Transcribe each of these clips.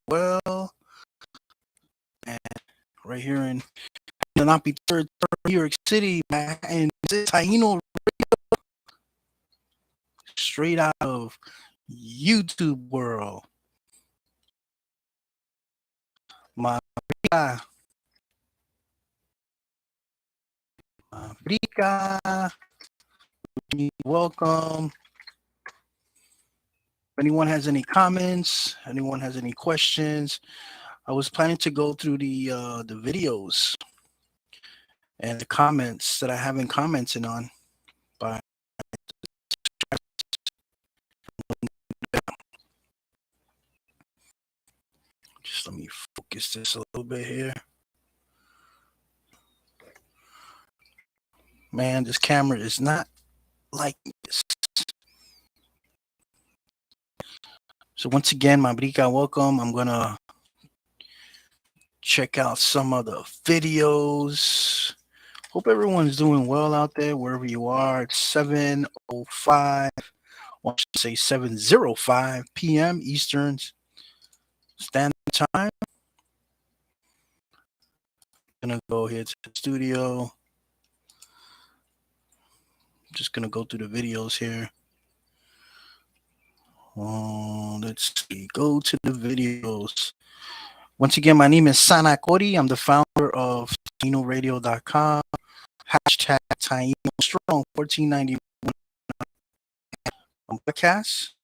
well. And right here in not be third, New York City, Manhattan, Taino, straight out of YouTube world. My Africa, welcome. If anyone has any comments, anyone has any questions, I was planning to go through the videos and the comments that I haven't commented on. But just let me focus this a little bit here. Man, this camera is not like this. So once again, Mabrika, welcome. I'm gonna check out some of the videos. Hope everyone's doing well out there, wherever you are. It's 7:05, or I should say 7:05 p.m. Eastern Standard Time. I'm gonna go here to the studio. I'm just gonna go through the videos here. Let's see. Go to the videos. Once again, my name is Sana Kori. I'm the founder of TainoRadio.com. Hashtag Taino Strong 1491 podcast.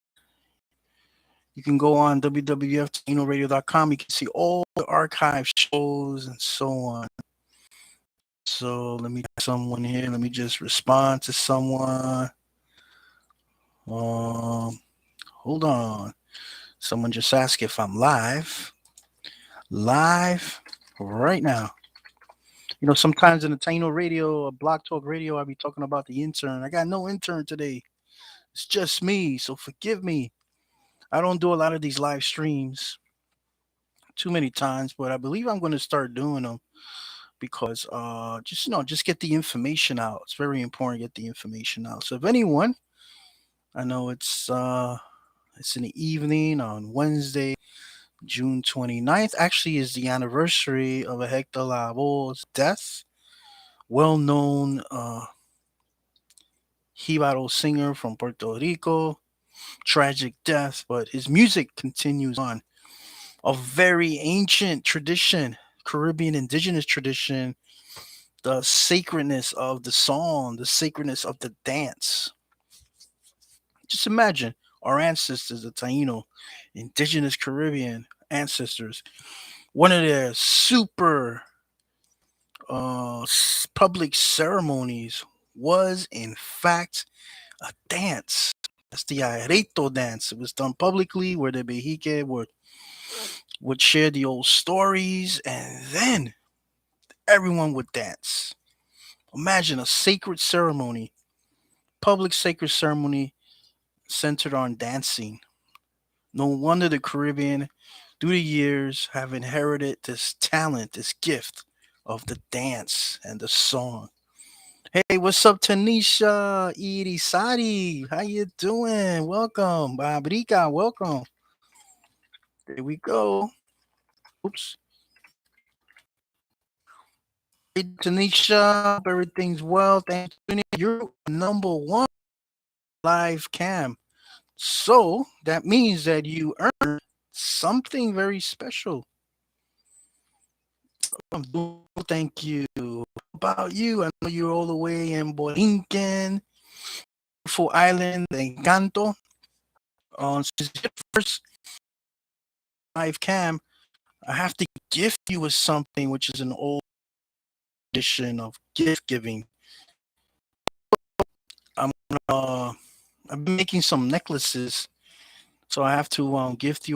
You can go on www.tainoradio.com. You can see all the archive shows and so on. So let me someone here. Let me just respond to someone. Hold on. Someone just asked if I'm live. Live right now. You know, sometimes in the Taino Radio, Blog Talk Radio, I'll be talking about the intern. I got no intern today. It's just me, so forgive me. I don't do a lot of these live streams too many times, but I believe I'm going to start doing them because just get the information out. It's very important to get the information out. So if anyone, I know it's in the evening on Wednesday, June 29th. Actually is the anniversary of a Hector Lavoe's death. Well-known Jibaro singer from Puerto Rico. Tragic death, but his music continues on. A very ancient tradition, Caribbean indigenous tradition, the sacredness of the song, the sacredness of the dance. Just imagine our ancestors, the Taino, indigenous Caribbean ancestors, one of their super public ceremonies was, in fact, a dance. That's the Areto dance. It was done publicly where the Behique would share the old stories and then everyone would dance. Imagine a sacred ceremony, public sacred ceremony centered on dancing. No wonder the Caribbean, through the years, have inherited this talent, this gift of the dance and the song. Hey, what's up, Tanisha Irisari? How you doing? Welcome, Babrika. Welcome. There we go. Oops. Hey, Tanisha. Hope everything's well. Thanks for tuning in. You're number one live cam. So that means that you earned something very special. Thank you. About you, I know you're all the way in Borinquen, beautiful island, Encanto. Since your first live cam, I have to gift you with something which is an old tradition of gift giving. I'm I've been making some necklaces, so I have to gift you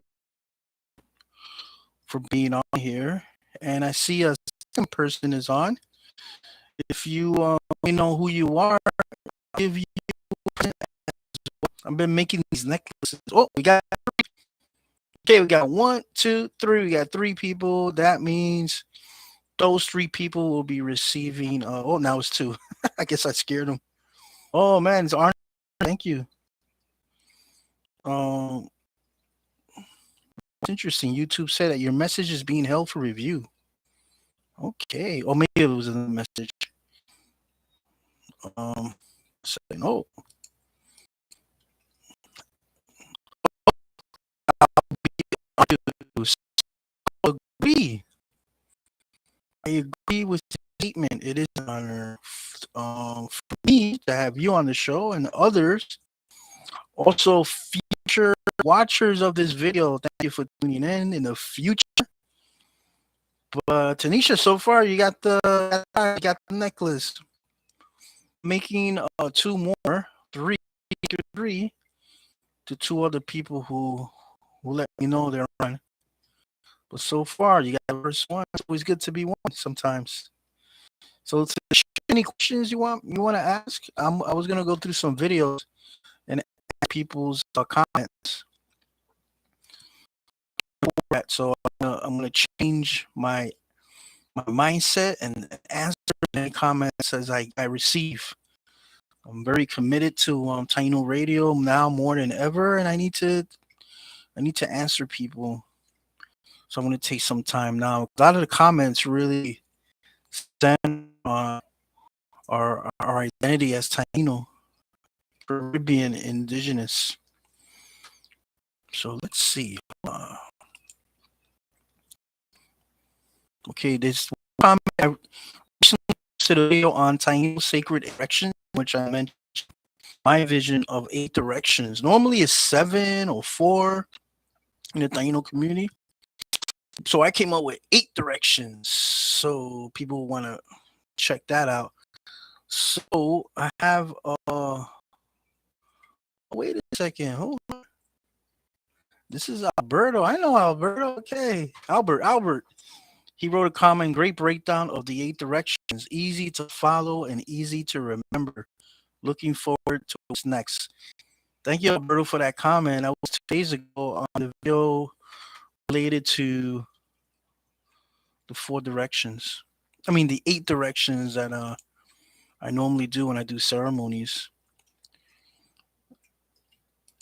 for being on here. And I see a second person is on. If you know who you are, I'll give you. I've been making these necklaces. Oh, we got okay. We got 1, 2, 3. We got 3 people. That means those 3 people will be receiving. Oh, now it's 2. I guess I scared them. Oh man, it's Arnold. Thank you. Um, It's interesting. YouTube said that your message is being held for review. Okay, or maybe it was a message. Saying, oh, I agree. I agree with the statement. It is an honor for me to have you on the show and others. Also, future watchers of this video, thank you for tuning in the future. But Tanisha, so far you got the necklace. Making two more, three to two other people who let me know they're on. But so far you got the first one. It's always good to be one sometimes. So, any questions you want to ask? I was gonna go through some videos and ask people's comments. So I'm gonna change my mindset and answer any comments as I receive. I'm very committed to Taino Radio now more than ever, and I need to answer people. So I'm gonna take some time now. A lot of the comments really stand on our identity as Taino, Caribbean indigenous. So let's see. Okay, this comment I recently posted a video on Taino sacred erections, which I mentioned my vision of 8 directions. Normally it's 7 or 4 in the Taino community. So I came up with 8 directions. So people want to check that out. So I have wait a second. Hold on. This is Alberto. I know Alberto. Okay. Albert. He wrote a comment, great breakdown of the 8 directions, easy to follow and easy to remember. Looking forward to what's next. Thank you, Alberto, for that comment. That was 2 days ago on the video related to the 4 directions. I mean, the 8 directions that I normally do when I do ceremonies.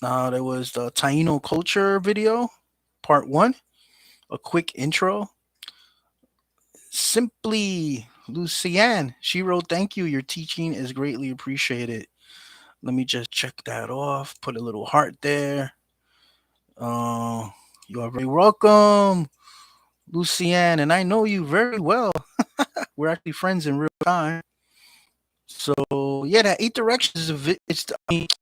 There was the Taino culture video, part 1, a quick intro. Simply Lucianne, she wrote, thank you. Your teaching is greatly appreciated. Let me just check that off. Put a little heart there. You are very welcome, Lucianne, and I know you very well. We're actually friends in real time. So yeah, that 8 directions of it.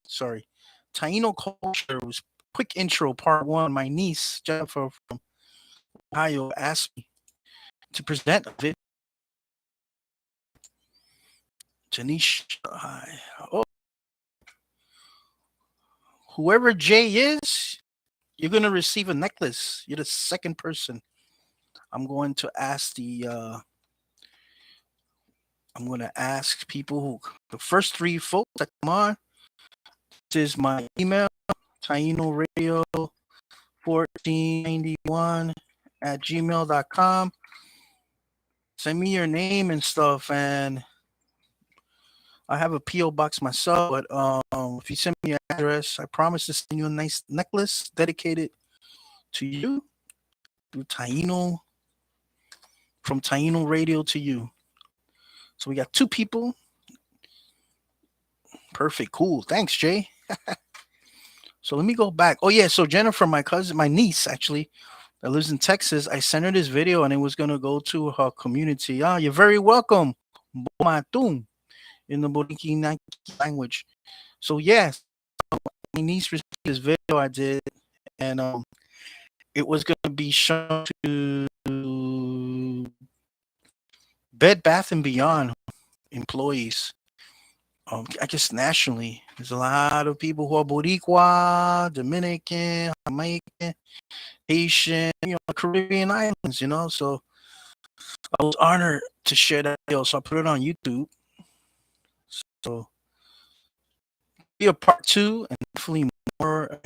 Sorry, Taino culture was quick intro part 1. My niece Jennifer from Ohio asked me to present a video. Janice, hi. Oh, whoever Jay is, you're gonna receive a necklace. You're the second person. I'm going to ask I'm going to ask people who, the first 3 folks that come on. This is my email, Taino Radio 1491 at gmail.com. Send me your name and stuff, and I have a P.O. box myself, but if you send me your address, I promise to send you a nice necklace dedicated to you through Taino, from Taino Radio to you. So we got 2 people. Perfect. Cool. Thanks, Jay. So let me go back. Oh, yeah. So Jennifer, my cousin, my niece, actually, that lives in Texas, I sent her this video and it was going to go to her community. You're very welcome. Bomatum, in the Boricua language. So, yes, my niece received this video I did, and it was going to be shown to Bed Bath and Beyond employees. I guess nationally, there's a lot of people who are Boricua, Dominican, Jamaican, Haitian, Caribbean islands, So I was honored to share that video, so I put it on YouTube. So be a part 2 and hopefully more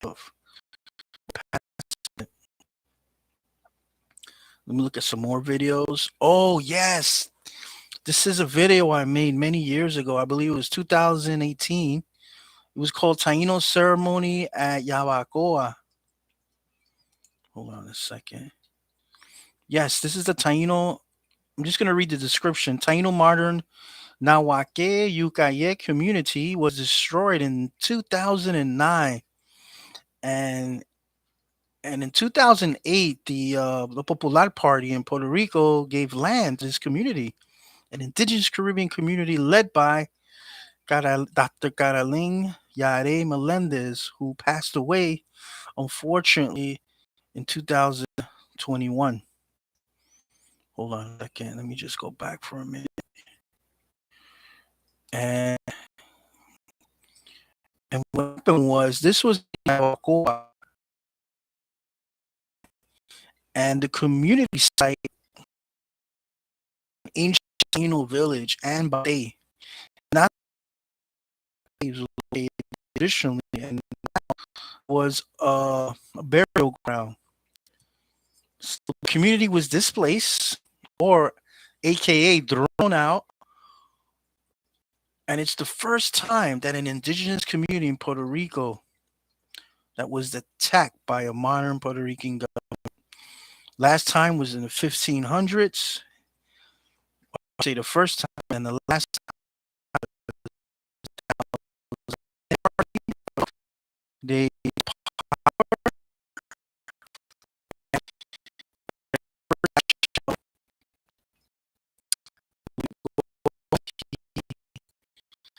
of. Let me look at some more videos. Oh, yes. This is a video I made many years ago. I believe it was 2018. It was called Taino Ceremony at Yabacoa. Hold on a second. Yes, this is the Taino. I'm just going to read the description. Taino modern Nawake Yukaye community was destroyed in 2009, and in 2008, the Popular Party in Puerto Rico gave land to this community, an indigenous Caribbean community led by Dr. Caraling Yare Melendez, who passed away unfortunately in 2021. Hold on a second. Let me just go back for a minute. And what happened was this was Yabucoa, and the community site, ancient Taino village, and Bate. Not was located traditionally and was a burial ground. So the community was displaced, or AKA thrown out, and it's the first time that an indigenous community in Puerto Rico that was attacked by a modern Puerto Rican government. Last time was in the 1500s. I'll say the first time and the last time they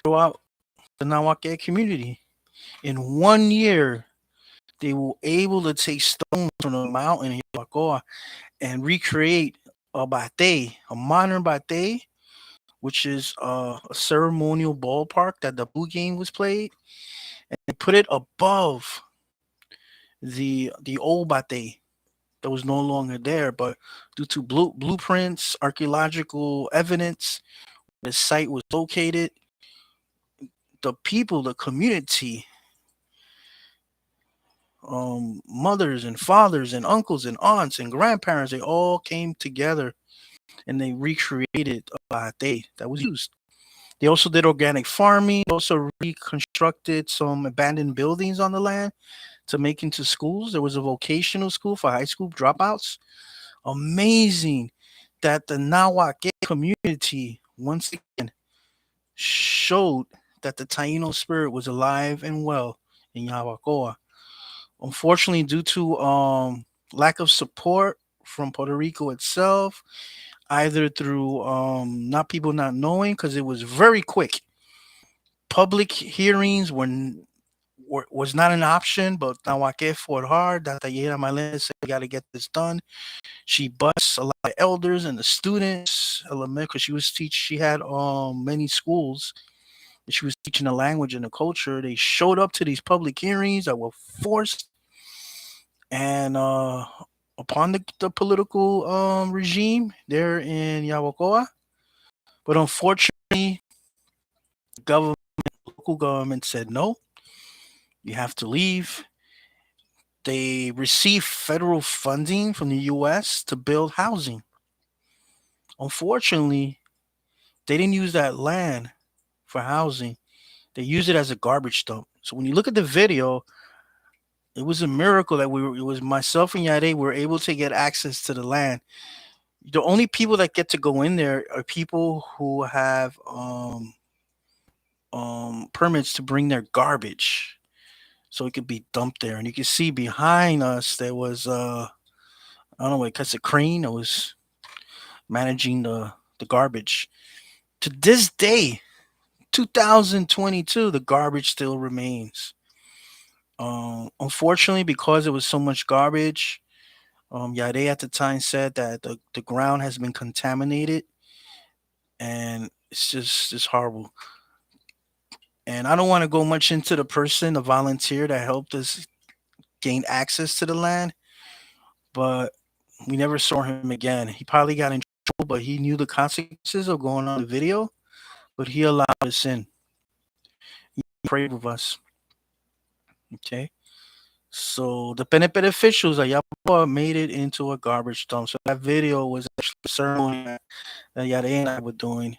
throw out the Nawake community. In 1 year, they were able to take stones from the mountain in Hibacoa and recreate a bate, a modern bate, which is a ceremonial ballpark that the blue game was played, and they put it above the old bate that was no longer there. But due to blueprints, archaeological evidence, the site was located, the people, the community, mothers and fathers and uncles and aunts and grandparents, they all came together and they recreated a bate that was used. They also did organic farming, also reconstructed some abandoned buildings on the land to make into schools. There was a vocational school for high school dropouts. Amazing that the Nawake community once again showed that the Taino spirit was alive and well in Yabacoa. Unfortunately, due to lack of support from Puerto Rico itself, either through not people not knowing, because it was very quick. Public hearings was not an option, but Nawake fought hard. Datayera Melendez said, "We got to get this done." She busts a lot of elders and the students, because she was teach. She had many schools. And she was teaching the language and the culture. They showed up to these public hearings that were forced, and upon the political regime there in Yabucoa. But unfortunately, government, local government said no. You have to leave. They received federal funding from the U.S. to build housing. Unfortunately, they didn't use that land for housing. They used it as a garbage dump. So when you look at the video, it was a miracle that it was myself and Yade were able to get access to the land. The only people that get to go in there are people who have permits to bring their garbage, so it could be dumped there. And you can see behind us there was I don't know, it's a crane that was managing the garbage. To this day, 2022, the garbage still remains. Unfortunately, because there was so much garbage, Yade at the time said that the ground has been contaminated, and it's horrible. And I don't want to go much into the person, the volunteer that helped us gain access to the land, but we never saw him again. He probably got in trouble, but he knew the consequences of going on the video, but he allowed us in. He prayed with us. Okay. So the Penepet officials at Yapua made it into a garbage dump. So that video was actually a ceremony that Yade and I were doing.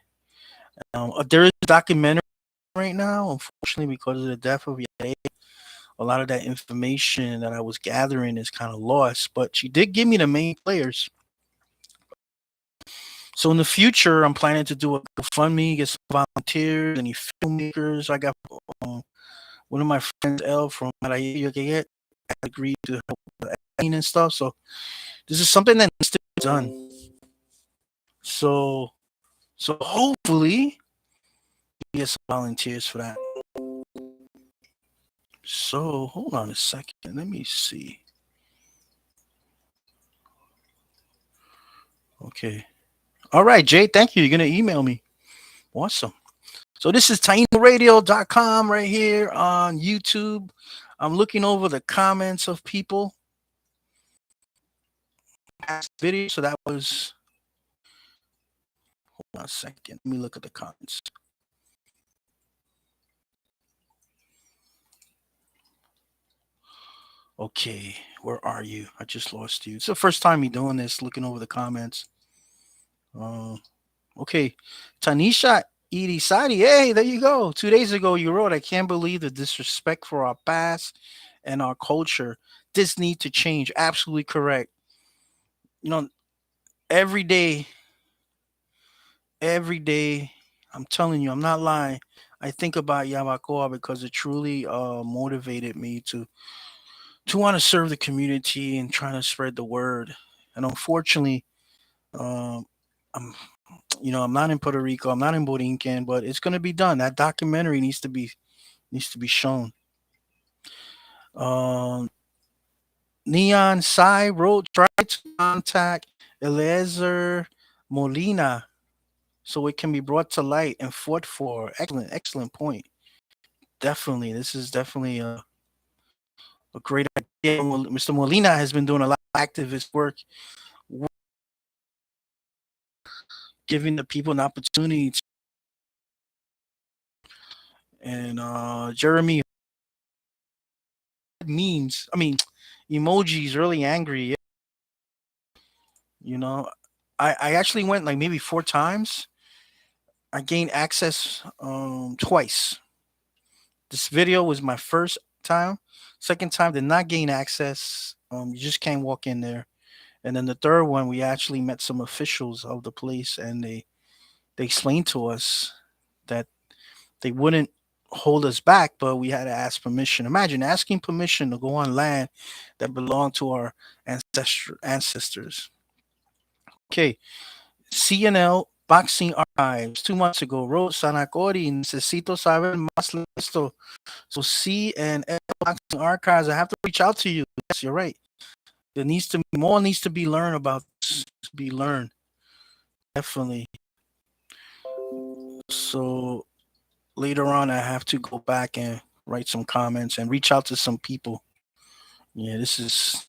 There is a documentary right now, unfortunately, because of the death of Yade. a lot of that information that I was gathering is kind of lost. But she did give me the main players. So in the future, I'm planning to do a GoFundMe, get some volunteers, any filmmakers. I got um, one of my friends, L from Maravillo que get, agreed to help with the editing and stuff. So this is something that needs to be done. So hopefully we get some volunteers for that. So hold on a second. Let me see. Okay. All right, Jay. Thank you. You're gonna email me. Awesome. So this is TainoRadio.com right here on YouTube. I'm looking over the comments of people. Past video. So that was. Hold on a second. Let me look at the comments. Okay, where are you? I just lost you. It's the first time me doing this, looking over the comments. Uh, okay, Tanisha Irisari. Hey, there you go. 2 days ago, you wrote, "I can't believe the disrespect for our past and our culture. This need to change." Absolutely correct. You know, every day, every day, I'm telling you, I'm not lying. I think about Yabacoa because it truly motivated me to want to serve the community and trying to spread the word. And unfortunately, um, I'm I'm not in Puerto Rico, I'm not in Borinquen, but it's gonna be done. That documentary needs to be shown. Um, Neon Sai wrote, try to contact Eliezer Molina so it can be brought to light and fought for. Excellent, excellent point. Definitely, this is definitely a great idea. Mr. Molina has been doing a lot of activist work, giving the people an opportunity. And Jeremy memes, I mean, emojis, really angry. You know, I actually went like maybe 4 times. I gained access twice. This video was my first time. Second time did not gain access. You just can't walk in there. And then the third one, we actually met some officials of the place, and they explained to us that they wouldn't hold us back, but we had to ask permission. Imagine asking permission to go on land that belonged to our ancestors. Okay, CNL Boxing Archives 2 months ago wrote, Sanacori, necesito saber más de esto. So CNL Boxing Archives, I have to reach out to you. Yes, you're right. There needs to be more needs to be learned about this, to be learned. Definitely. So later on, I have to go back and write some comments and reach out to some people. Yeah, this is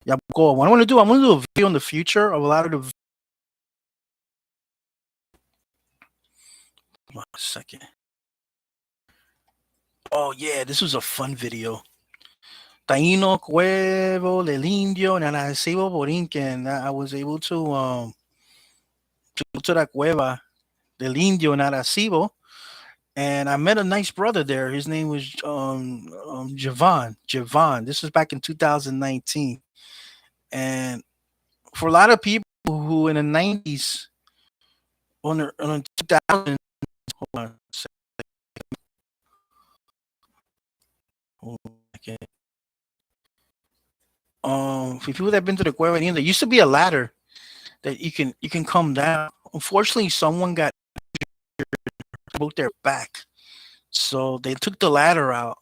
yeah. Go. What I'm gonna do a video in the future of a lot of the. One second. Oh yeah, this was a fun video. Taino Cuevo del Indio and Arecibo Borinquen. I was able to go to that cueva del Indio in Arecibo, and I met a nice brother there. His name was Javon. Javon. This was back in 2019, and for a lot of people who in the 90s on 2000, hold on a second. Hold on a second. For people that have been to the Cueva, there used to be a ladder that you can come down. Unfortunately, someone got broke their back, so they took the ladder out.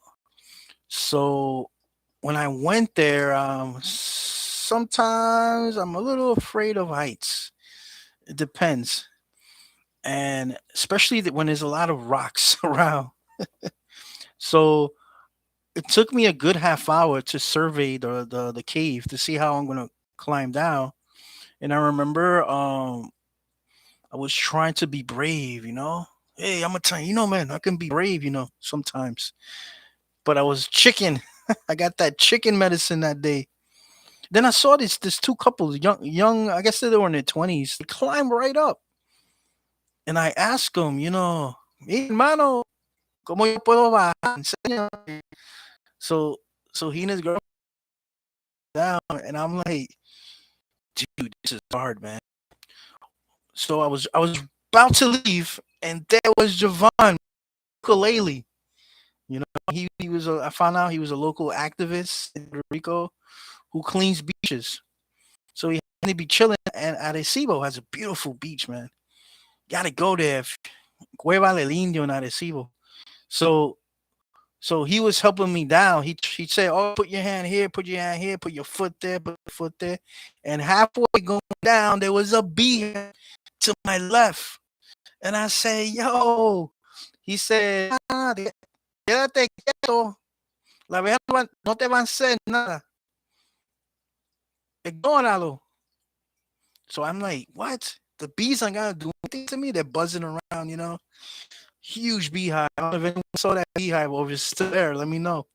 So when I went there, sometimes I'm a little afraid of heights. It depends, and especially when there's a lot of rocks around. So it took me a good half hour to survey the cave to see how I'm gonna climb down. And I remember I was trying to be brave, Hey, I'm a tell man, I can be brave, sometimes. But I was chicken. I got that chicken medicine that day. Then I saw this two couples, young, I guess they were in their 20s. They climbed right up. And I asked them, hey, hermano, ¿Cómo yo puedo bajar? Enséñame. So, so he and his girl down, and I'm like, dude, this is hard, man. So I was about to leave, and there was Javon Ukulele. You know, he was I found out he was a local activist in Puerto Rico who cleans beaches. So he had to be chilling, and Arecibo has a beautiful beach, man. Gotta go there. Cueva del Indio in Arecibo. So so he was helping me down. He said, "Oh, put your hand here, put your hand here, put your foot there, put your foot there." And halfway going down, there was a bee to my left, and I say, "Yo." He said, quédate quieto. La abeja no te va a hacer nada. Ignóralo. So I'm like, what? The bees aren't gonna do anything to me. They're buzzing around, you know. Huge beehive. I don't know if anyone saw that beehive or if it's still there. Let me know.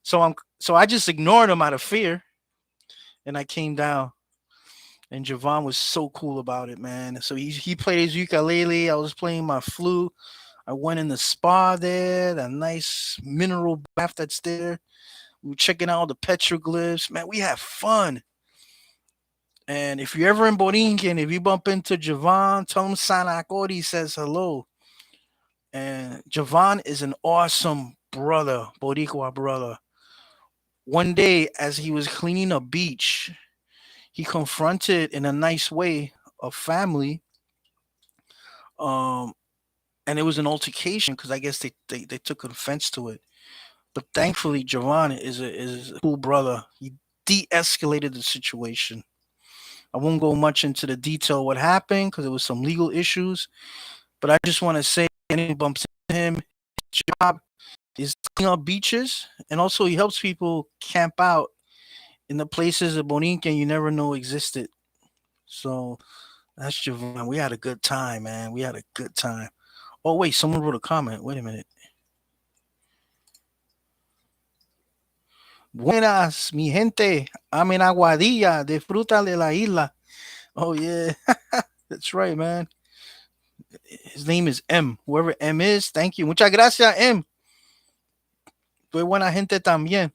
So I just ignored him out of fear, and I came down. And Javon was so cool about it, man. So he played his ukulele. I was playing my flute. I went in the spa there, that nice mineral bath that's there. We were checking out the petroglyphs. Man, we have fun. And if you're ever in Borinquen, if you bump into Javon, tell him Sana Cody says hello. And Javon is an awesome brother, Boricua brother. One day, as he was cleaning a beach, he confronted in a nice way a family. Um, and it was an altercation because I guess they took offense to it. But thankfully, Javon is a cool brother. He de-escalated the situation. I won't go much into the detail what happened because it was some legal issues. But I just want to say, anyone bumps into him, his job is clean up beaches, and also he helps people camp out in the places of Boninque you never know existed. So that's Javon. We had a good time, man. We had a good time. Oh wait, someone wrote a comment. Wait a minute. Buenas, mi gente. I'm in Aguadilla. Disfruta de la isla. Oh yeah, that's right, man. His name is M. Whoever M is, thank you. Muchas gracias, M. Tú buena gente también.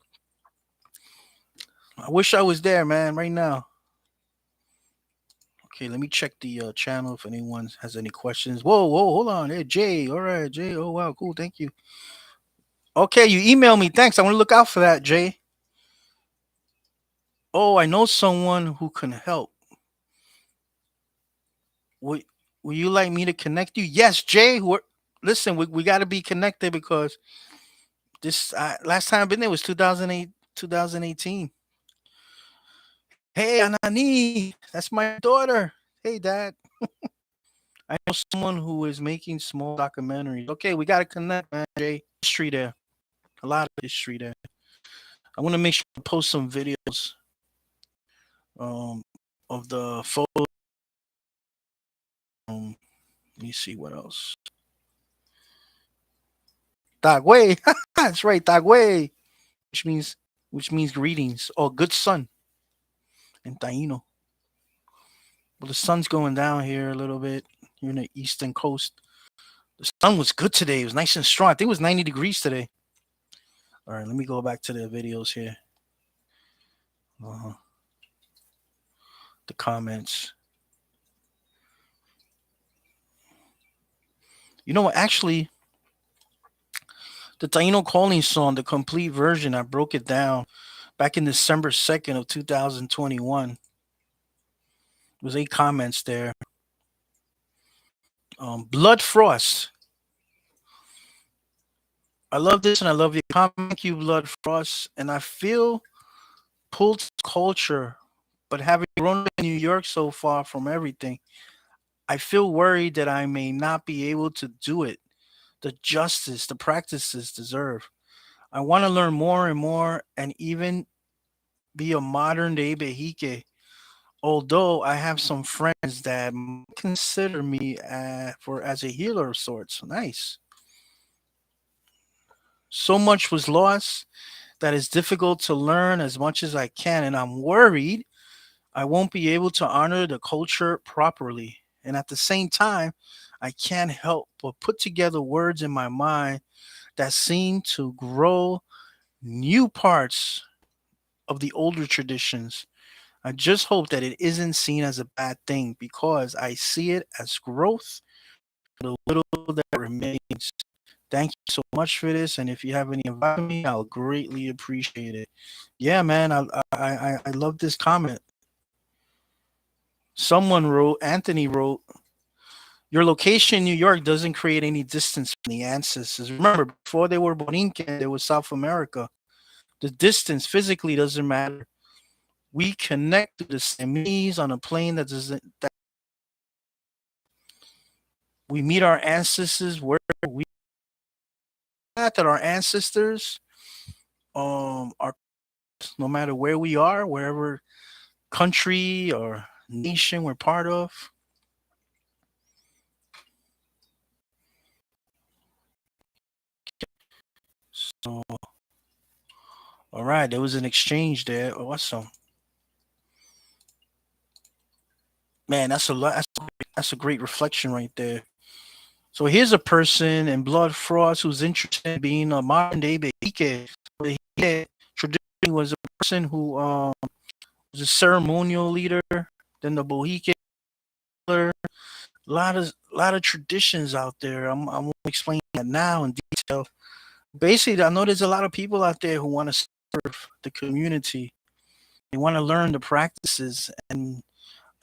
I wish I was there, man, right now. Okay, let me check the channel if anyone has any questions. Whoa, whoa, hold on. Hey, Jay. All right, Jay. Oh, wow, cool. Thank you. Okay, you email me. Thanks. I want to look out for that, Jay. Oh, I know someone who can help. Would, would you like me to connect you? Yes, Jay. Listen, we got to be connected because this last time I've been there was 2008, 2018. Hey, Anani, that's my daughter. Hey, Dad. I know someone who is making small documentaries. Okay, we got to connect, man. Jay, history there. A lot of history there. I want to make sure to post some videos um, of the photo. Let me see what else. Tagwe. That's right, Tagwe, which means greetings or good sun in Taino. Well, the sun's going down here a little bit here in the eastern coast. The sun was good today. It was nice and strong. I think it was 90 degrees today. All right, let me go back to the videos here. The comments. You know what? Actually, the Taino Calling song, the complete version, I broke it down back in December 2nd of 2021. There was 8 comments there. Blood Frost. I love this and I love your comment. Thank you, Blood Frost. And I feel pulled to culture, but having grown up in New York so far from everything, I feel worried that I may not be able to do it. The justice, the practices deserve. I want to learn more and more and even be a modern day Behike. Although I have some friends that consider me for as a healer of sorts. Nice. So much was lost that it's difficult to learn as much as I can, and I'm worried I won't be able to honor the culture properly. And at the same time, I can't help but put together words in my mind that seem to grow new parts of the older traditions. I just hope that it isn't seen as a bad thing because I see it as growth for the little that remains. Thank you so much for this. And if you have any advice for me, I'll greatly appreciate it. Yeah, man, I love this comment. Someone wrote, Anthony wrote, your location in New York doesn't create any distance from the ancestors. Remember, before they were Borinquen, there was South America. The distance physically doesn't matter. We connect to the semis on a plane that doesn't. That we meet our ancestors where we at. That our ancestors are no matter where we are, wherever country or nation we're part of. So, all right, there was an exchange there. Awesome, man. That's a lot. That's a great reflection right there. So here's a person in Blood Frost who's interested in being a modern day Behike. Behike traditionally was a person who was a ceremonial leader, then the Bohique. A lot of traditions out there. I'm explaining that now in detail. Basically, I know there's a lot of people out there who want to serve the community. They want to learn the practices and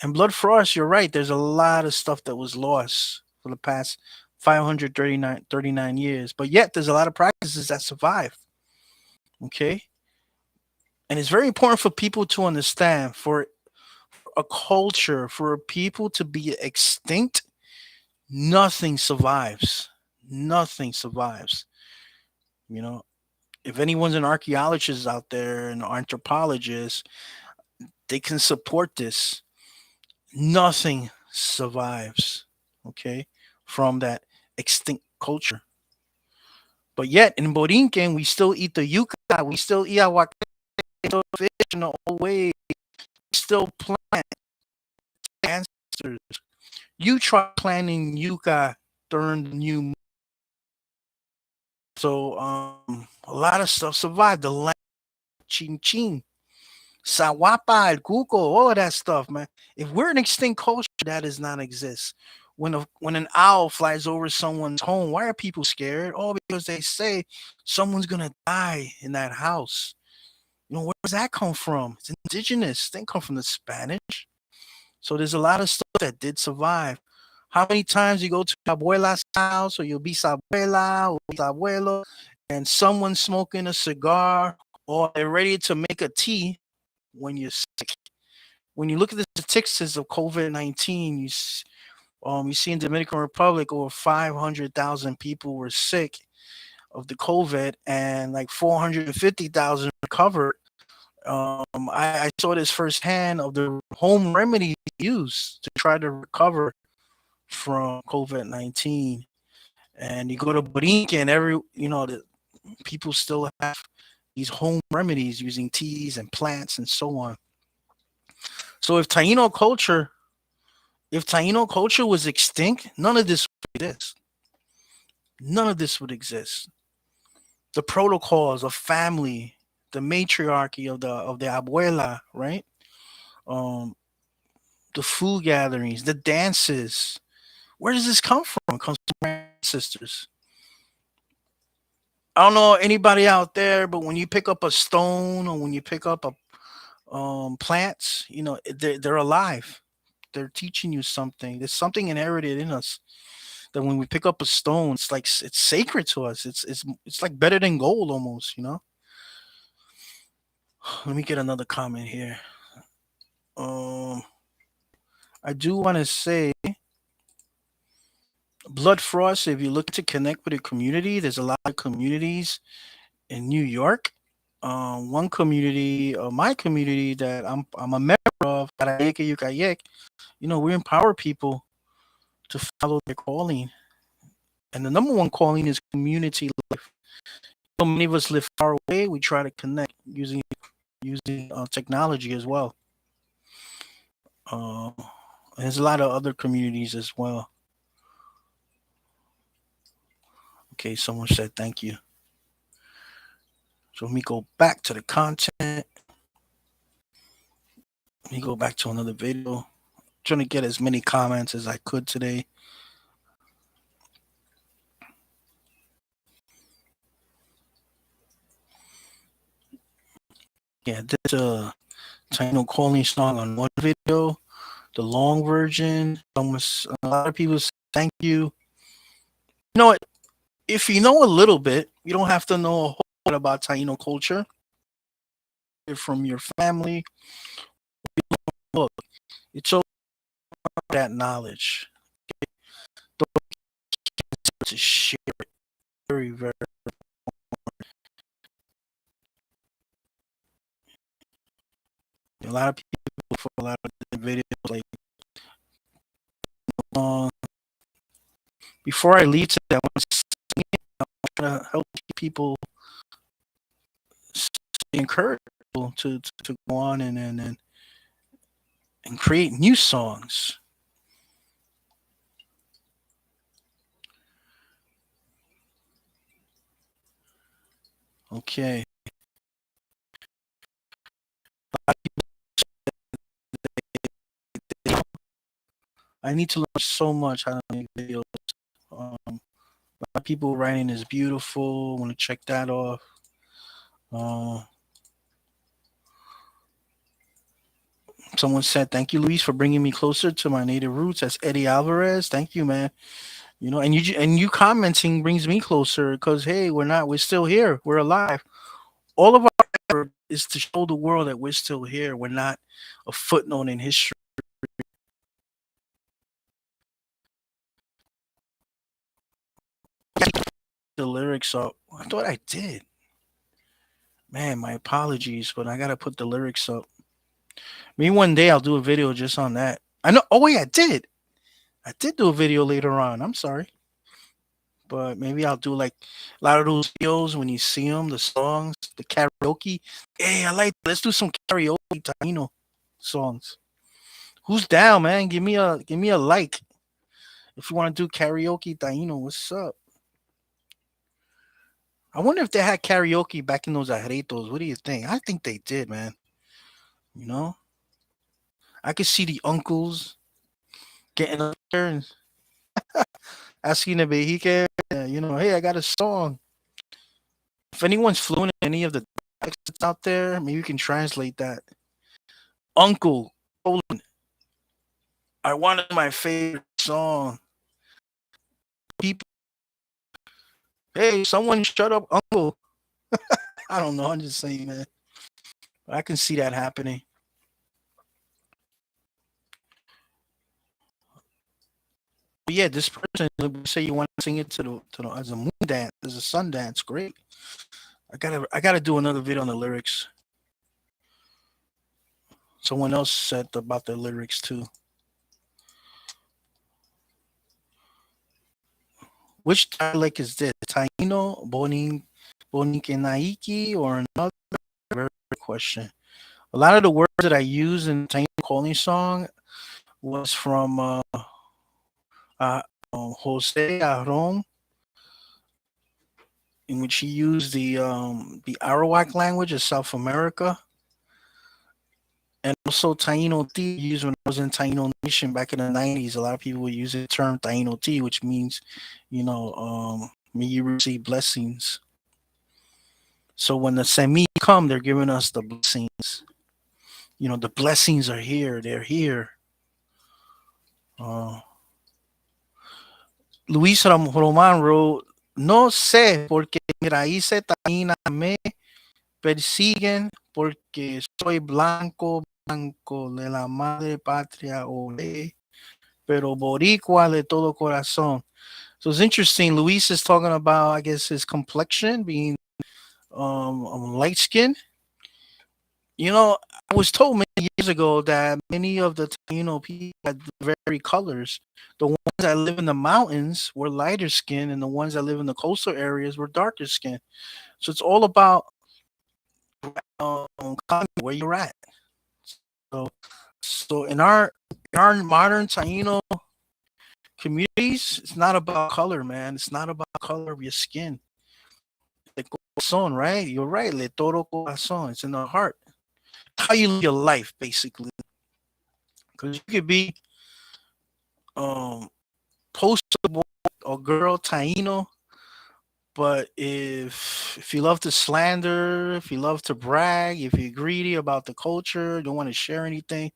Blood Frost. You're right. There's a lot of stuff that was lost for the past 539 years, but yet there's a lot of practices that survive. Okay, and it's very important for people to understand for a culture for people to be extinct. Nothing survives. Nothing survives. You know, if anyone's an archaeologist out there and anthropologist, they can support this. Nothing survives, okay, from that extinct culture. But yet in Borinquen, we still eat the yuca, we still eat aguacate, fish in the old way, we still plant ancestors. You try planting yuca during the new moon. So a lot of stuff survived. The land, chin chin, sawapa, el cuco, all of that stuff, man. If we're an extinct culture, that does not exist. When an owl flies over someone's home, why are people scared? Oh, because they say someone's gonna die in that house. You know, where does that come from? It's indigenous. It didn't come from the Spanish. So there's a lot of stuff that did survive. How many times you go to abuela's house or your bisabuela or bisabuelo and someone's smoking a cigar or they're ready to make a tea when you're sick? When you look at the statistics of COVID-19, you see in Dominican Republic over 500,000 people were sick of the COVID and like 450,000 recovered. I saw this firsthand of the home remedies used to try to recover from COVID-19. And you go to Borinquen and the people still have these home remedies using teas and plants and so on. So if Taino culture was extinct, none of this would exist. None of this would exist. The protocols of family, the matriarchy of the abuela, right? Um, the food gatherings, the dances. Where does this come from? It comes from our ancestors. I don't know anybody out there, but when you pick up a stone or when you pick up a plants, they're alive. They're teaching you something. There's something inherited in us that when we pick up a stone, it's like it's sacred to us. It's like better than gold almost. Let me get another comment here. Um, I do want to say, Blood Frost. If you look to connect with a community, there's a lot of communities in New York. One community, my community that I'm a member of, Karayeke Yukayek, we empower people to follow their calling. And the number one calling is community life. So many of us live far away. We try to connect using technology as well. Uh, There's a lot of other communities as well. Okay, someone said thank you. So let me go back to the content. Let me go back to another video. Trying to get as many comments as I could today. Yeah, this Taino calling song on one video, the long version. Almost a lot of people say thank you. You know what? If you know a little bit, you don't have to know a whole lot about Taino culture. From your family, look, it's all that knowledge. Don't to share it. Very, very. A lot of people for a lot of the videos like uh, before I leave today, I want to help people encourage people to go on and create new songs. Okay. I need to learn so much how to make videos. A lot of people writing is beautiful. Want to check that off. Uh, Someone said, "Thank you, Luis, for bringing me closer to my native roots." That's Eddie Alvarez. Thank you, man. You know, and you commenting brings me closer because hey, we're still here. We're alive. All of our effort is to show the world that we're still here. We're not a footnote in history. The lyrics up. I thought I did. Man, my apologies, but I gotta put the lyrics up. Maybe one day I'll do a video just on that. I know. Oh wait, I did. I did do a video later on. I'm sorry, but maybe I'll do like a lot of those videos when you see them, the songs, the karaoke. Hey, I like. Let's do some karaoke Taino songs. Who's down, man? Give me a like if you want to do karaoke Taino. What's up? I wonder if they had karaoke back in those arretos. What do you think? I think they did, man. You know, I could see the uncles getting up there and asking the Bejique, hey, I got a song. If anyone's fluent in any of the dialects out there, maybe you can translate that. Uncle, Poland, I wanted my favorite song. People, hey, someone shut up, Uncle. I don't know. I'm just saying, man. I can see that happening. But yeah, this person say you want to sing it to the as a moon dance, as a sun dance. Great. I gotta do another video on the lyrics. Someone else said about the lyrics too. Which dialect is this? Taino, Bonikenaiki, or another? Very good question. A lot of the words that I use in Taino calling song was from uh, Jose Aron, in which he used the Arawak language of South America, and also Taino T used when I was in Taino Nation back in the 90s. A lot of people would use the term Taino T, which means, may you receive blessings. So when the Semi come, they're giving us the blessings. The blessings are here. They're here. Uh, Luis Roman wrote, no sé porque mi raíces taína me persiguen porque soy blanco, blanco de la madre patria olé, pero boricua de todo corazón. So it's interesting. Luis is talking about, I guess, his complexion being light skin. I was told many years ago that many of the people had very colors. The ones that live in the mountains were lighter skin, and the ones that live in the coastal areas were darker skin. So it's all about where you're at. So, so in our our modern Taino communities, it's not about color, man. It's not about color of your skin. The corazón, right? You're right. Le toro corazón. It's in the heart. How you live your life, basically. Because you could be um poster boy or girl Taino, but if you love to slander, if you love to brag, if you're greedy about the culture, don't want to share anything,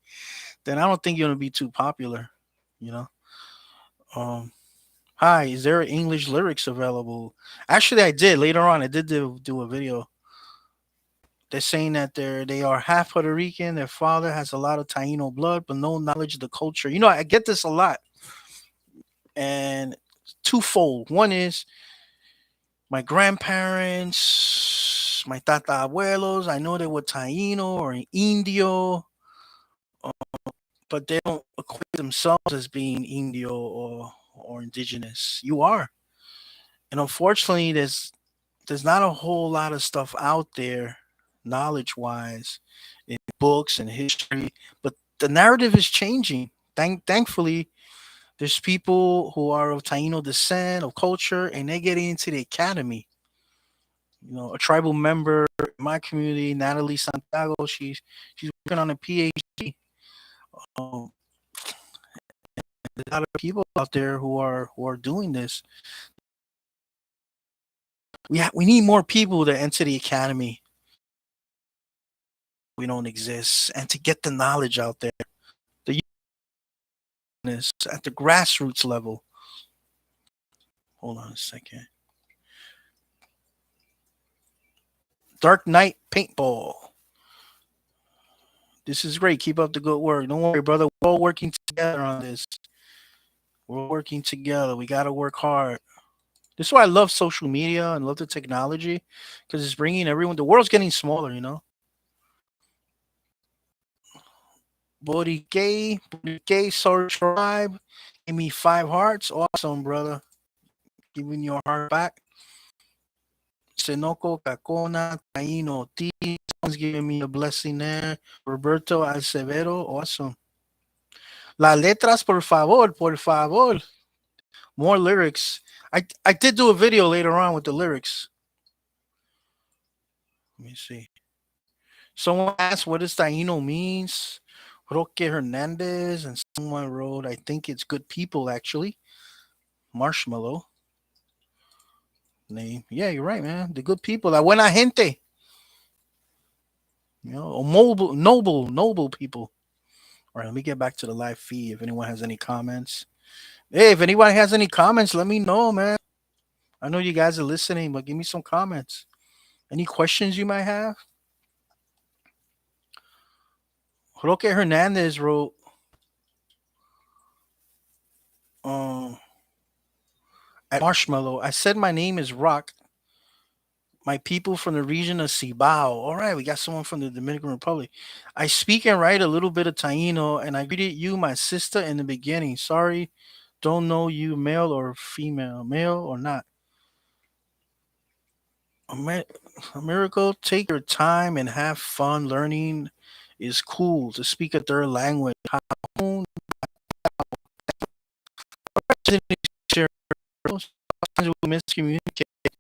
then I don't think you're gonna be too popular. You know. Um, Hi, is there English lyrics available? Actually, I did later on. I did do a video. They're saying that they are half Puerto Rican. Their father has a lot of Taino blood, but no knowledge of the culture. You know, I get this a lot, and twofold. One is my grandparents, my tata abuelos. I know they were Taino or Indio, uh, but they don't equate themselves as being Indio or indigenous. You are, and unfortunately, there's not a whole lot of stuff out there, knowledge wise, in books and history. But the narrative is changing. Thankfully, there's people who are of Taino descent, of culture, and they're getting into the academy. You know, a tribal member in my community, Natalie Santiago, she's working on a PhD. Um, there's a lot of people out there who are doing this. We need more people to enter the academy. We don't exist, and to get the knowledge out there. The youth at the grassroots level. Hold on a second. Dark Knight Paintball. This is great. Keep up the good work. Don't worry, brother. We're all working together on this. We're working together. We got to work hard. This is why I love social media and love the technology because it's bringing everyone. The world's getting smaller, you know. Boricay, Soul Tribe. Give me 5 hearts. Awesome, brother. Giving your heart back. Senoko Kakona, Taino T. Someone's giving me a blessing there. Roberto Acevedo. Awesome. Las letras, por favor, por favor. More lyrics. I did do a video later on with the lyrics. Let me see. Someone asked what does Taino means. Roque Hernandez, and someone wrote, I think it's good people actually. Marshmallow name. Yeah, you're right, man. The good people. La buena gente. You know, noble people. All right, let me get back to the live feed. If anyone has any comments, hey, if anyone has any comments, let me know, man. I know you guys are listening, but give me some comments. Any questions you might have? Roque Hernandez wrote, um, at Marshmallow, I said my name is Rock. My people from the region of Cibao. All right, we got someone from the Dominican Republic. I speak and write a little bit of Taino, and I greeted you, my sister, in the beginning. Sorry, don't know you, male or female, male or not. Amer- Miracle, take your time and have fun. Learning is cool. To speak a third language. Sometimes we miscommunicate,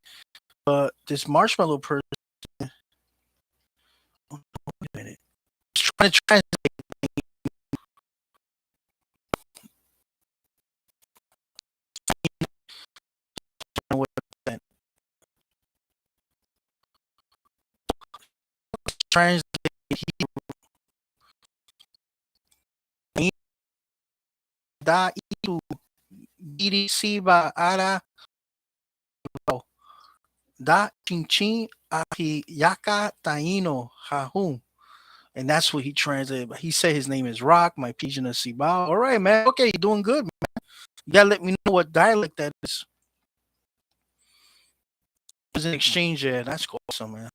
but this marshmallow person, oh, wait a minute, is trying to translate what that translate da itu diri siba ara da chinchin ahi yaka taino hahun. And that's what he translated. He said his name is Rock, my Pigeon of Cibao. All right, man. Okay, you're doing good, man. You gotta let me know what dialect that is. There's an exchange there. That's awesome, man.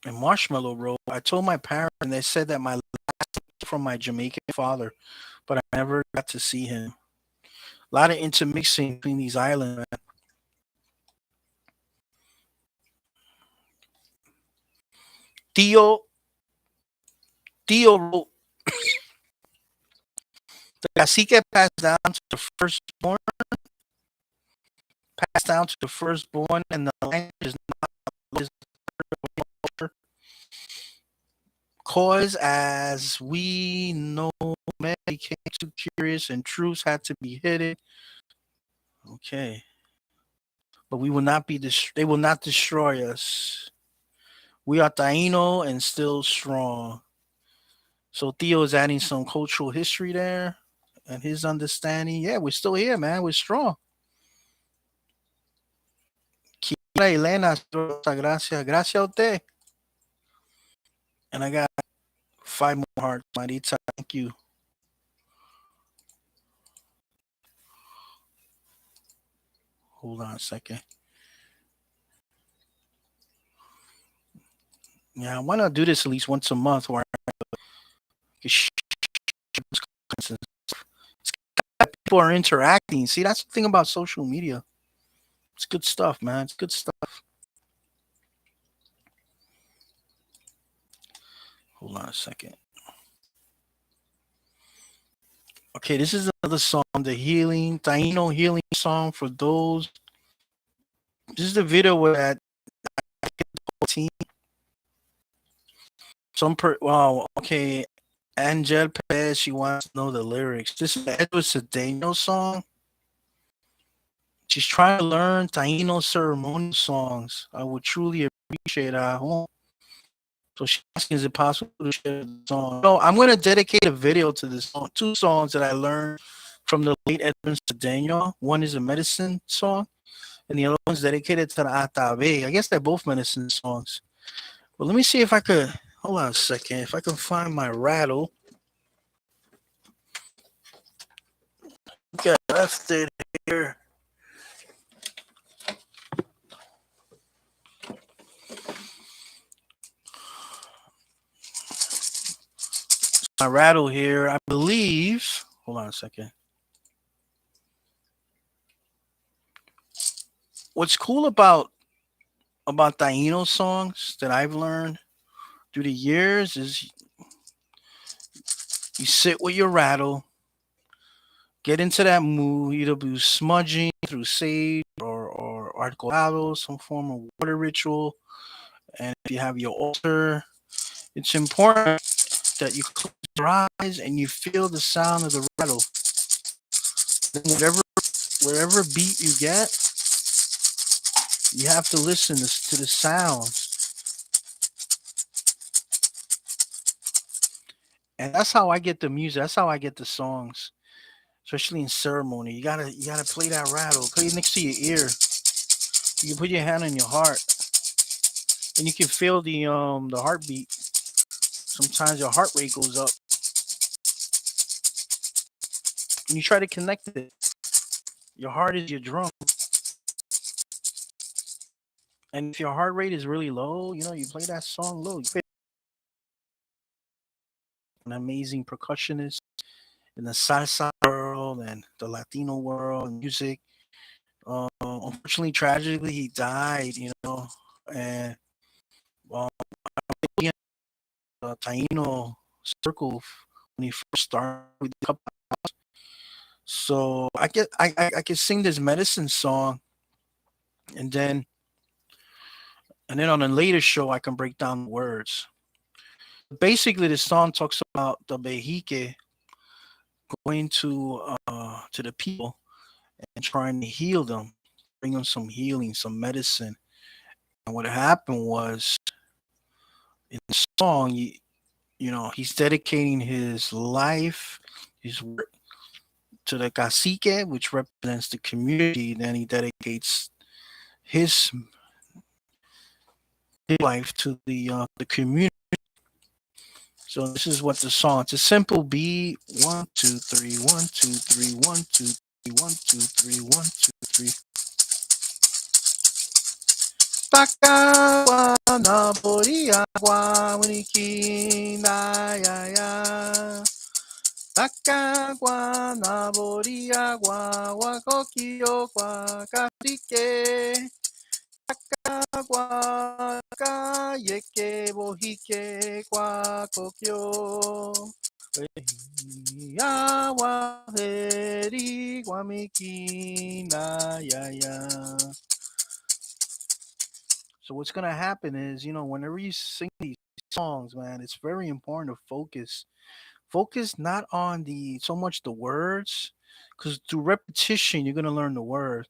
And Marshmallow Road, I told my parents, and they said that my last from my Jamaican father, but I never got to see him. A lot of intermixing between these islands, man. Tio Theo wrote, the cacique passed down to the firstborn, and the language is not cause, as we know, men became too curious and truths had to be hidden. Okay. But we will not be they will not destroy us. We are Taino and still strong. So Theo is adding some cultural history there and his understanding. Yeah, we're still here, man. We're strong. Kiara Elena, gracias. Gracias a usted. And I got 5 more hearts, Marita. Thank you. Hold on a second. Yeah, I want to do this at least once a month where people are interacting. See, that's the thing about social media. It's good stuff, man. It's good stuff. Hold on a second. Okay, this is another song, the healing, Taino healing song for those. This is the video where that team. Wow, okay. Angel Perez, she wants to know the lyrics. This is the Edward Cedeno song. She's trying to learn Taino ceremonial songs. I would truly appreciate it at home. So she's asking, is it possible to share the song? No, I'm going to dedicate a video to this song. 2 songs that I learned from the late Edward Cedeno. One is a medicine song, and the other one's dedicated to the Atabe. I guess they're both medicine songs. But let me see if I could, hold on a second, if I can find my rattle. Okay, I left it here. My rattle here, I believe. Hold on a second. What's cool about Taino songs that I've learned through the years is you sit with your rattle, get into that mood, either through smudging, through sage or articulado, some form of water ritual. And if you have your altar, it's important that you close your eyes and you feel the sound of the rattle. Then whatever beat you get, you have to listen to the sounds. And that's how I get the music. That's how I get the songs, especially in ceremony. You gotta play that rattle. Play it next to your ear. You can put your hand on your heart, and you can feel the heartbeat. Sometimes your heart rate goes up, and you try to connect it. Your heart is your drum, and if your heart rate is really low, you play that song low. You play an amazing percussionist in the salsa world and the Latino world and music. Unfortunately, tragically, he died. And Taino circle when he first started with the couple. So I can sing this medicine song, and then on a later show I can break down the words. Basically, the song talks about the Behike going to the people and trying to heal them, bring them some healing, some medicine. And what happened was, in the song, he's dedicating his life, his work to the cacique, which represents the community. Then he dedicates his life to the community. So this is what the song. It's a simple beat. 1 2 3 1 2 3 1 2 3 1 2 3 1 2 3. Takawa na boriagua winikina ya ya. Takawa na boriagua wakokio kwa katike. Agua yeke bohike kwa kokyo. Yawa heri wamiki na ya. So what's gonna happen is, whenever you sing these songs, man, it's very important to focus. Focus not on the so much the words, because through repetition you're gonna learn the words,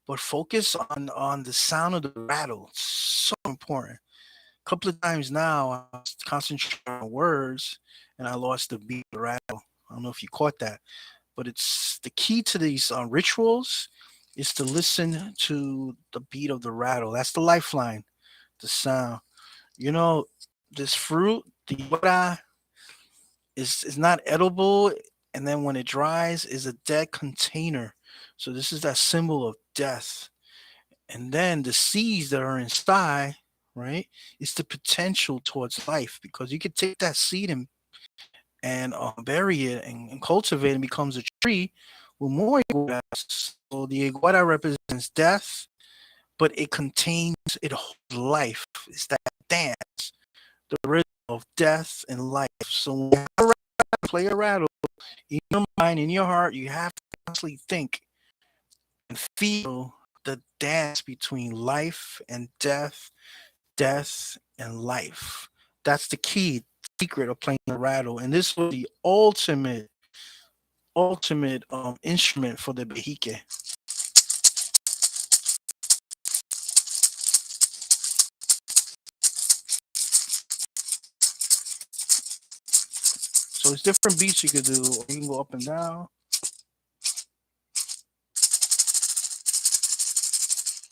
but focus on the sound of the rattle. It's so important. A couple of times now I was concentrating on words and I lost the beat of the rattle. I don't know if you caught that, but it's the key to these rituals is to listen to the beat of the rattle. That's the lifeline, the sound. You know, this fruit, the yora, is not edible, and then when it dries, is a dead container. So this is that symbol of death. And then the seeds that are inside, right, is the potential towards life, because you could take that seed and bury it and cultivate it and becomes a tree with more iguanas. So the iguana represents death, but it holds life. It's that dance, the rhythm of death and life. So when you play a rattle in your mind, in your heart, you have to constantly think and feel the dance between life and death, death and life. That's the key secret of playing the rattle. And this was the ultimate instrument for the bejique. So it's different beats you could do. Or you can go up and down.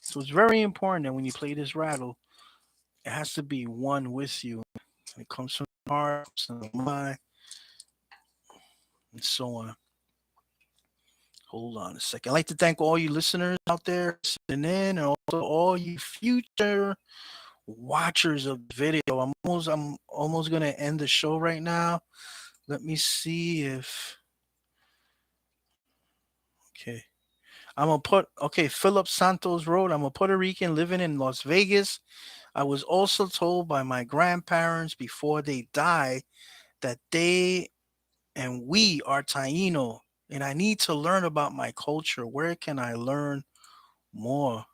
So it's very important that when you play this rattle, it has to be one with you. It comes from the heart, from the mind, and so on. Hold on a second. I'd like to thank all you listeners out there listening in, and also all you future watchers of the video. I'm almost gonna end the show right now. Let me see if okay. I'm gonna put okay, Philip Santos Road. I'm a Puerto Rican living in Las Vegas. I was also told by my grandparents before they died that they and we are Taino, and I need to learn about my culture. Where can I learn more?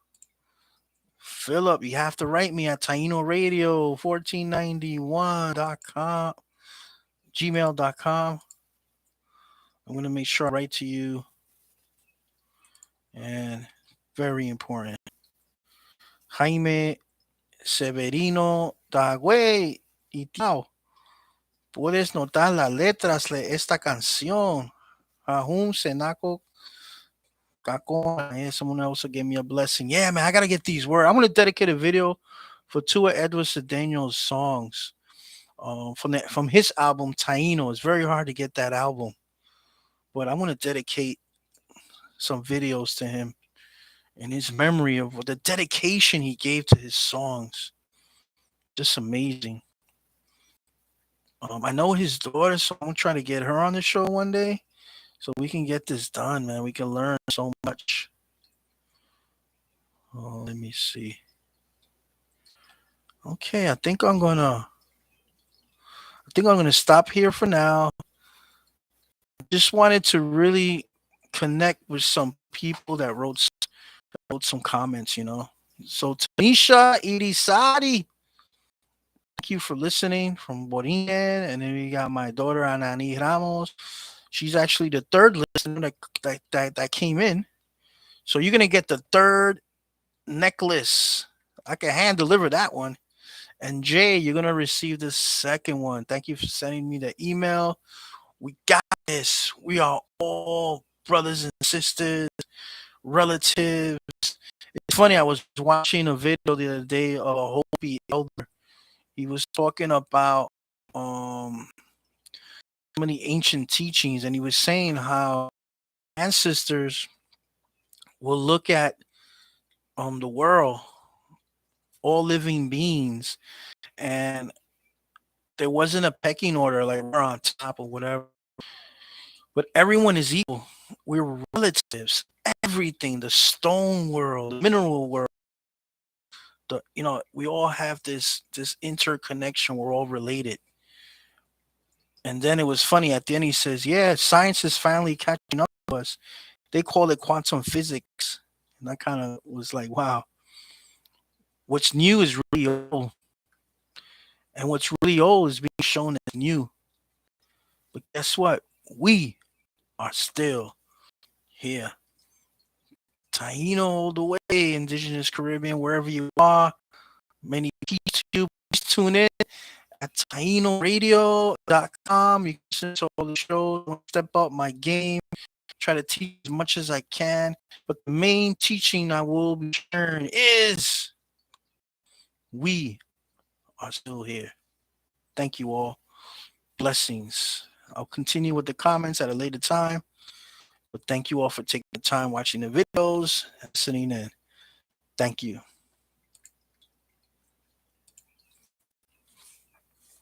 Philip, you have to write me at Taino Radio 1491.com, gmail.com. I'm going to make sure I write to you. And very important. Jaime Severino Dagüey y Tao. Puedes notar las letras de esta canción. Ahum Senako Kako. Yeah, someone else will give me a blessing. Yeah, man, I gotta get these words. I'm gonna dedicate a video for two of Edward Cedeno's songs. From his album Taino. It's very hard to get that album, but I want to dedicate some videos to him in his memory of the dedication he gave to his songs. Just amazing. I know his daughter, so I'm trying to get her on the show one day so we can get this done, man. We can learn so much. Oh, let me see. Okay, I think I'm gonna stop here for now. Just wanted to really connect with some people that wrote some comments. So Tanisha Irisari, thank you for listening from Borin. And then we got my daughter Anani Ramos. She's actually the third listener that came in. So you're gonna get the third necklace. I can hand deliver that one. And Jay, you're gonna receive the second one. Thank you for sending me the email. We got this. We are all brothers and sisters, relatives. It's funny. I was watching a video the other day of a Hopi elder. He was talking about so many ancient teachings, and he was saying how ancestors will look at the world, all living beings, and there wasn't a pecking order like we're on top or whatever, but everyone is equal. We're relatives. Everything, the stone world, the mineral world, we all have this interconnection. We're all related. And then it was funny at the end. He says, "Yeah, science is finally catching up to us. They call it quantum physics." And I kind of was like, "Wow, what's new is really old, and what's really old is being shown as new." But guess what? We are still here. Taino all the way, Indigenous Caribbean, wherever you are. Many peace to you. Please tune in at tainoradio.com. You can listen to all the shows. Step up my game. Try to teach as much as I can. But the main teaching I will be sharing is we are still here. Thank you all. Blessings. I'll continue with the comments at a later time. But thank you all for taking the time watching the videos and listening in. Thank you.